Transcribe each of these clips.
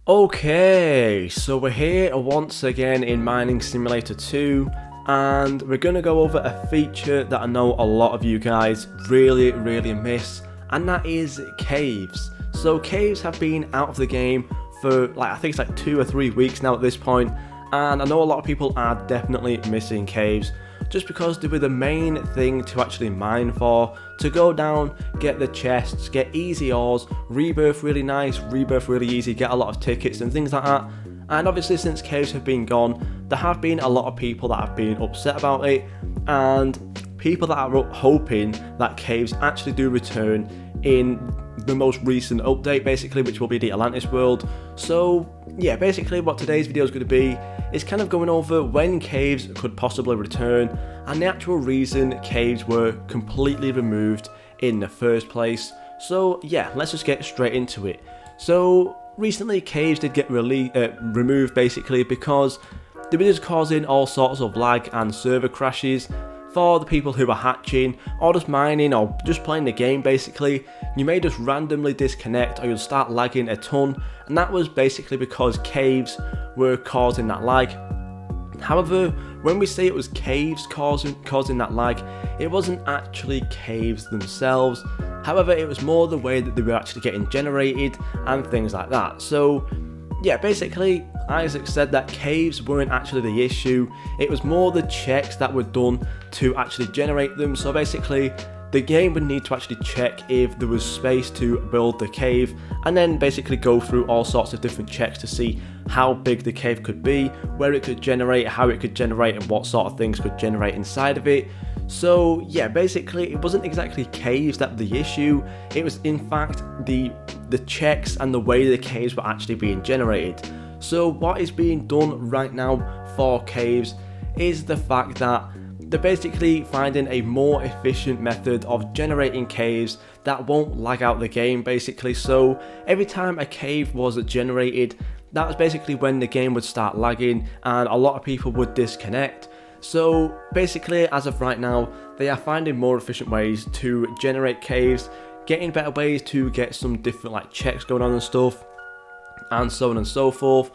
Okay, so we're here once again in Mining Simulator 2, and we're going to go over a feature that I know a lot of you guys really miss, and that is caves. So caves have been out of the game for I think it's like 2 or 3 weeks now at this point, and I know a lot of people are definitely missing caves just because they were the main thing to actually mine for, to go down, get the chests, get easy ores, rebirth really nice, rebirth really easy, get a lot of tickets and things like that. And obviously since caves have been gone, there have been a lot of people that have been upset about it, and people that are hoping that caves actually do return in the most recent update, basically, which will be the Atlantis world. So yeah, basically what today's video is going to be is kind of going over when caves could possibly return and the actual reason caves were completely removed in the first place. So yeah, let's just get straight into it. So recently caves did get removed basically because they were just causing all sorts of lag and server crashes for the people who are hatching or just mining or just playing the game. Basically, you may just randomly disconnect or you'll start lagging a ton, and that was basically because caves were causing that lag. However, when we say it was caves causing that lag, it wasn't actually caves themselves. However, it was more the way that they were actually getting generated and things like that. So yeah, basically Isaac said that caves weren't actually the issue, it was more the checks that were done to actually generate them. So basically the game would need to actually check if there was space to build the cave, and then basically go through all sorts of different checks to see how big the cave could be, where it could generate, how it could generate, and what sort of things could generate inside of it. So yeah, basically it wasn't exactly caves that were the issue, it was in fact the checks and the way the caves were actually being generated. So what is being done right now for caves is the fact that they're basically finding a more efficient method of generating caves that won't lag out the game basically. So every time a cave was generated, that was basically when the game would start lagging and a lot of people would disconnect. So basically as of right now, they are finding more efficient ways to generate caves, getting better ways to get some different checks going on and stuff, and so on and so forth.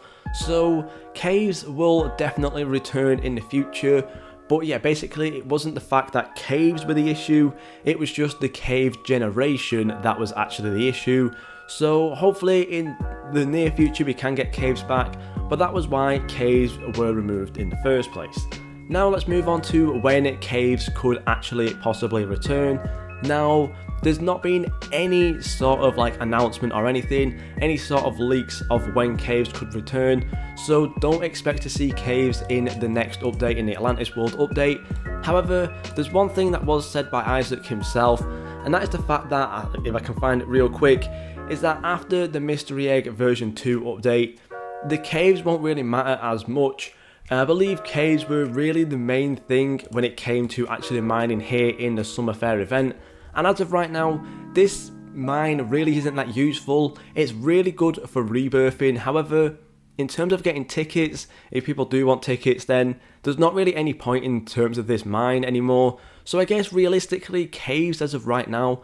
So caves will definitely return in the future. But yeah, basically it wasn't the fact that caves were the issue, it was just the cave generation that was actually the issue. So hopefully in the near future we can get caves back, but that was why caves were removed in the first place. Now let's move on to when caves could actually possibly return. Now, there's not been any sort of announcement or anything, any sort of leaks of when caves could return, so don't expect to see caves in the next update, in the Atlantis World update. However, there's one thing that was said by Isaac himself, and that is the fact that, if I can find it real quick, is that after the Mystery Egg version 2 update, the caves won't really matter as much. I believe caves were really the main thing when it came to actually mining here in the Summer Fair event. And as of right now, this mine really isn't that useful. It's really good for rebirthing. However, in terms of getting tickets, if people do want tickets, then there's not really any point in terms of this mine anymore. So I guess realistically, caves as of right now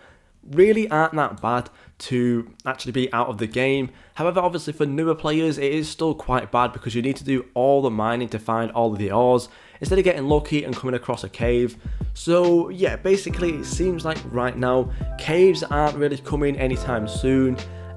really aren't that bad to actually be out of the game. However, obviously for newer players it is still quite bad because you need to do all the mining to find all of the ores instead of getting lucky and coming across a cave. So yeah, basically it seems like right now caves aren't really coming anytime soon.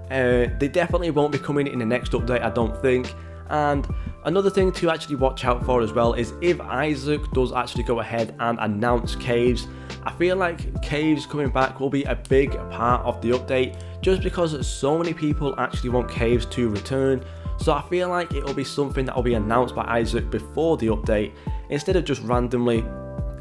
They definitely won't be coming in the next update, I don't think. And another thing to actually watch out for as well is if Isaac does actually go ahead and announce caves, I feel like caves coming back will be a big part of the update just because so many people actually want caves to return. So I feel like it will be something that will be announced by Isaac before the update instead of just randomly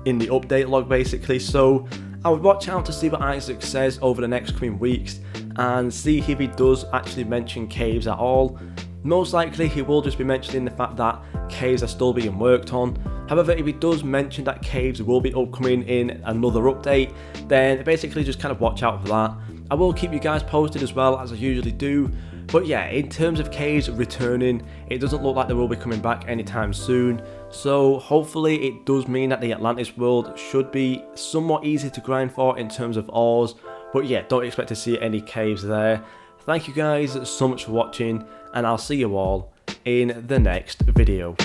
in the update log basically. So I would watch out to see what Isaac says over the next coming weeks and see if he does actually mention caves at all. Most likely he will just be mentioning the fact that caves are still being worked on. However, if he does mention that caves will be upcoming in another update, then basically just kind of watch out for that. I will keep you guys posted as well, as I usually do. But yeah, in terms of caves returning, it doesn't look like they will be coming back anytime soon. So hopefully it does mean that the Atlantis world should be somewhat easy to grind for in terms of ores. But yeah, don't expect to see any caves there. Thank you guys so much for watching, and I'll see you all in the next video.